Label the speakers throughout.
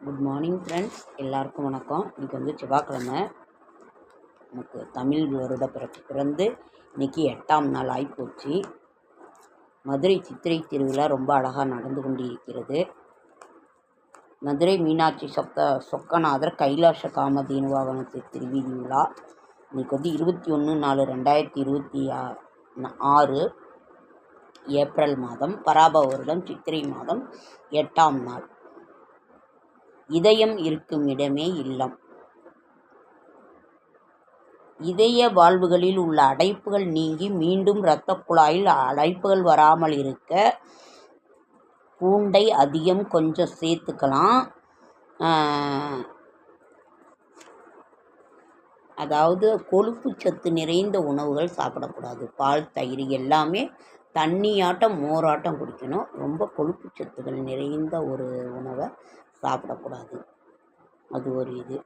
Speaker 1: Good morning friends, எல்லாருக்கும் வணக்கம். இன்றைக்கி வந்து செவ்வாய்க்கிழமை. நமக்கு தமிழ் வருட பிறந்து இன்றைக்கி 8ஆம் நாள் ஆகிப்போச்சு. மதுரை சித்திரை திருவிழா ரொம்ப அழகாக நடந்து கொண்டிருக்கிறது. மதுரை மீனாட்சி சொக்கநாதர் கைலாச காமதேனு வாகனத்து திருவீதி விழா இன்றைக்கி வந்து 21/4/2026 ஏப்ரல் மாதம், பராபவ வருடம் சித்திரை மாதம் 8ஆம் நாள். இதயம் இருக்கும் இடமே இல்லம். இதய வாழ்வுகளில் உள்ள அடைப்புகள் நீங்கி மீண்டும் இரத்த குழாயில் அடைப்புகள் வராமல் இருக்க பூண்டை அதிகம் கொஞ்சம் சேர்த்துக்கலாம். அதாவது கொழுப்பு சத்து நிறைந்த உணவுகள் சாப்பிடக்கூடாது. பால், தயிர் எல்லாமே தண்ணியாட்டம் மோராட்டம் குடிக்கணும். ரொம்ப கொழுப்பு சத்துக்கள் நிறைந்த ஒரு உணவை சாப்பிடக்கூடாது. அது ஒரு இது.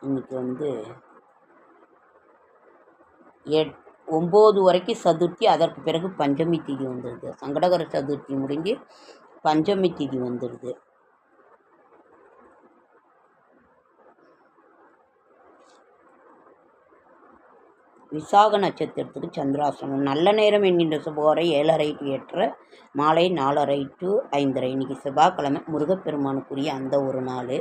Speaker 1: இன்னைக்கு வந்து 9 வரைக்கும் சதுர்த்தி, அதற்கு பிறகு பஞ்சமி திதி வந்துடுது. சங்கடகர சதுர்த்தி முடிஞ்சு பஞ்சமி திதி வந்துடுது. விசாக நட்சத்திரத்துக்கு சந்திராசனம். நல்ல நேரம் என்கின்ற சுபகாரை 7:30 to 8:30, மாலை 4:30 to 5:30. இன்றைக்கி செவ்வாய்க்கிழமை, முருகப்பெருமானுக்குரிய அந்த ஒரு நாள்.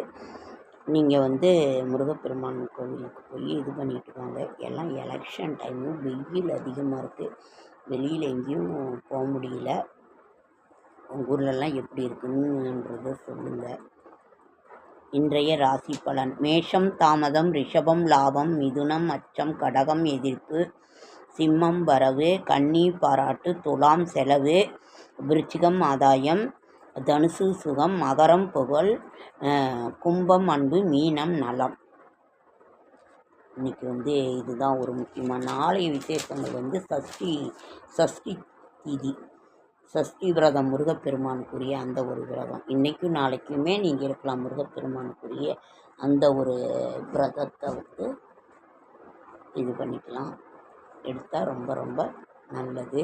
Speaker 1: நீங்கள் வந்து முருகப்பெருமான் கோவிலுக்கு போய் இது பண்ணிட்டு வாங்க. எல்லாம் எலெக்ஷன் டைமு, வெயில் அதிகமாக இருக்குது, வெளியில் எங்கேயும் போக முடியல. உங்கள் ஊர்லெலாம் எப்படி இருக்குன்னுன்றதை சொல்லுங்கள். இன்றைய ராசி பலன்: மேஷம் தாமதம், ரிஷபம் லாபம், மிதுனம் அச்சம், கடகம் எதிர்ப்பு, சிம்மம் வரவு, கன்னி பாராட்டு, துலாம் செலவு, விருச்சிகம் ஆதாயம், தனுசு சுகம், மகரம் புகழ், கும்பம் அன்பு, மீனம் நலம். இன்னைக்கு வந்து இதுதான் ஒரு முக்கியமான நாளைய விசேஷங்கள் வந்து சஷ்டி திதி, சஷ்டி விரதம், முருகப்பெருமானுக்குரிய அந்த ஒரு விரதம். இன்றைக்கும் நாளைக்குமே நீங்கள் இருக்கலாம். முருகப்பெருமானுக்குரிய அந்த ஒரு விரதத்தை வந்து இது பண்ணிக்கலாம், எடுத்தால் ரொம்ப ரொம்ப நல்லது.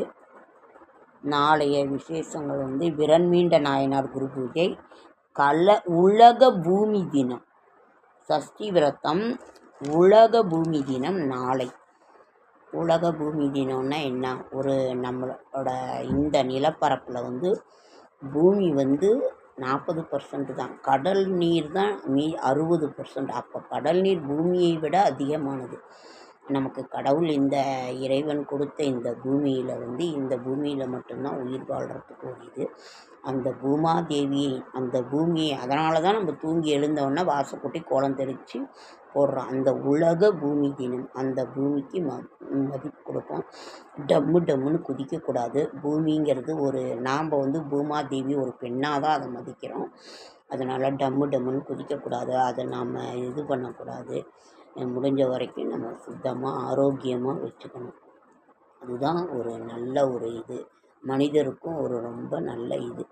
Speaker 1: நாளைய விசேஷங்கள் வந்து விரண்மீண்ட நாயனார் குரு பூஜை, உலக பூமி தினம். சஷ்டி விரதம், உலக பூமி தினம் நாளை. உலக பூமி தினம்னா என்ன? ஒரு நம்மளோட இந்த நிலப்பரப்பில் வந்து பூமி வந்து 40% தான், கடல் நீர் தான் 60%. அப்போ கடல் நீர் பூமியை விட அதிகமானது. நமக்கு கடவுள் இந்த இறைவன் கொடுத்த இந்த பூமியில் வந்து இந்த பூமியில் மட்டும்தான் உயிர் வாழ்கிறதுக்கு ஒரு இது. அந்த பூமாதேவியை, அந்த பூமியை, அதனால தான் நம்ம தூங்கி எழுந்தோடனே வாசக்கூட்டி கோலம் தெளித்து போடுறோம். அந்த உலக பூமி தினம், அந்த பூமிக்கு மதிப்பு கொடுப்போம். டம்முன்னு குதிக்கக்கூடாது. பூமிங்கிறது ஒரு, நாம் வந்து பூமாதேவி ஒரு பெண்ணாக தான் அதை மதிக்கிறோம். அதனால் டம்முன்னு குதிக்கக்கூடாது. அதை நாம் இது பண்ணக்கூடாது. முடிஞ்ச வரைக்கும் நம்ம சுத்தமாக ஆரோக்கியமாக வச்சுக்கணும். அதுதான் ஒரு நல்ல ஒரு இது, மனிதருக்கும் ஒரு ரொம்ப நல்ல இது.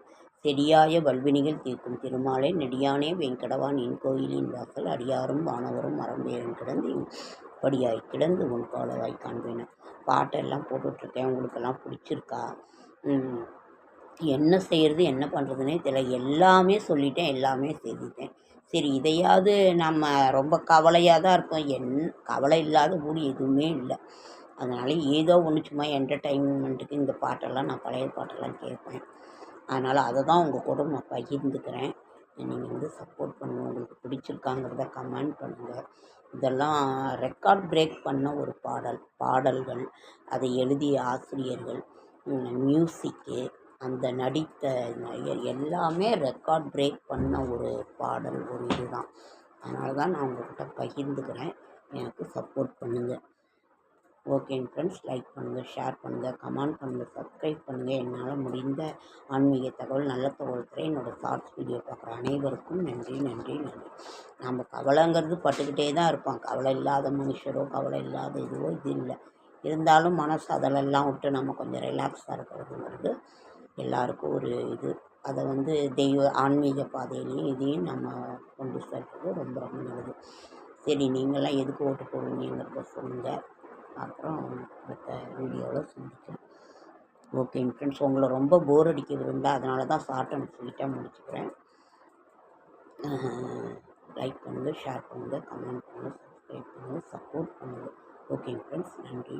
Speaker 1: செடியாய வல்வினிகள் தீர்க்கும் திருமாலை நெடியானே வெங்கடவான் என் கோயிலின் வாசல் அடியாரும் வானவரும் மரம்பேறும் கிடந்து படியாய் கிடந்து உன் காலவாய் காண்பேன். பாட்டெல்லாம் போட்டுட்ருக்கேன். உங்களுக்கெல்லாம் பிடிச்சிருக்கா? என்ன செய்கிறது என்ன பண்ணுறதுனே தெரியல. எல்லாமே சொல்லிட்டேன், எல்லாமே செய்துட்டேன். சரி, இதையாவது நம்ம ரொம்ப கவலையாக தான் இருக்கோம். கவலை இல்லாத கூடி எதுவுமே இல்லை. அதனால் ஏதோ ஒன்று சும்மா என்டர்டைன்மெண்ட்டுக்கு இந்த பாட்டெல்லாம், நான் பழைய பாட்டெல்லாம் கேட்பேன். அதனால் அதை தான் உங்கள் கூட நான் பகிர்ந்துக்கிறேன். நீங்கள் வந்து சப்போர்ட் பண்ணுங்கள். உங்களுக்கு பிடிச்சிருக்காங்கிறத கமெண்ட் பண்ணுங்கள். இதெல்லாம் ரெக்கார்ட் பிரேக் பண்ண ஒரு பாடல்கள், அதை எழுதிய ஆசிரியர்கள், மியூசிக்கு, அந்த நடித்த எல்லாமே ரெக்கார்ட் பிரேக் பண்ண ஒரு பாடல், ஒரு இதுதான். அதனால தான் நான் உங்கள்கிட்ட பகிர்ந்துக்கிறேன். எனக்கு சப்போர்ட் பண்ணுங்கள். ஓகேங்க ஃப்ரெண்ட்ஸ், லைக் பண்ணுங்கள், ஷேர் பண்ணுங்கள், கமெண்ட் பண்ணுங்கள், சப்ஸ்கிரைப் பண்ணுங்கள். என்னால் முடிந்த ஆன்மீக தகவல், நல்ல தகவல் தர என்னோடய ஷார்ட்ஸ் வீடியோ பார்க்குற அனைவருக்கும் நன்றி. நம்ம கவலைங்கிறது பட்டுக்கிட்டே தான் இருப்போம். கவலை இல்லாத மனுஷரோ, கவலை இல்லாத இதுவோ இது இல்லை. இருந்தாலும் மனசு அதெல்லாம் விட்டு நம்ம கொஞ்சம் ரிலாக்ஸாக இருக்கிறதுங்கிறது எல்லாருக்கும் ஒரு இது. அதை வந்து ஆன்மீக பாதையிலையும் இதையும் நம்ம கொண்டு செல்வது ரொம்ப ரொம்ப நல்லது. சரி, நீங்களாம் எதுக்கு ஓட்டு போடுவீங்கிறத சொல்லுங்கள். அப்புறம் அடுத்த வீடியோவில் சந்திக்கிறேன். ஓகேங்க ஃப்ரெண்ட்ஸ், உங்களை ரொம்ப போர் அடிக்க விரும்பல, அதனால தான் ஷார்ட் அண்ட் ஸ்வீட்டாக முடிச்சுக்கிறேன். லைக் பண்ணுங்கள், ஷேர் பண்ணுங்கள், கமெண்ட் பண்ணுங்கள், சப்ஸ்கிரைப் பண்ணுங்கள், சப்போர்ட் பண்ணுங்கள். ஓகேங்க ஃப்ரெண்ட்ஸ், நன்றி.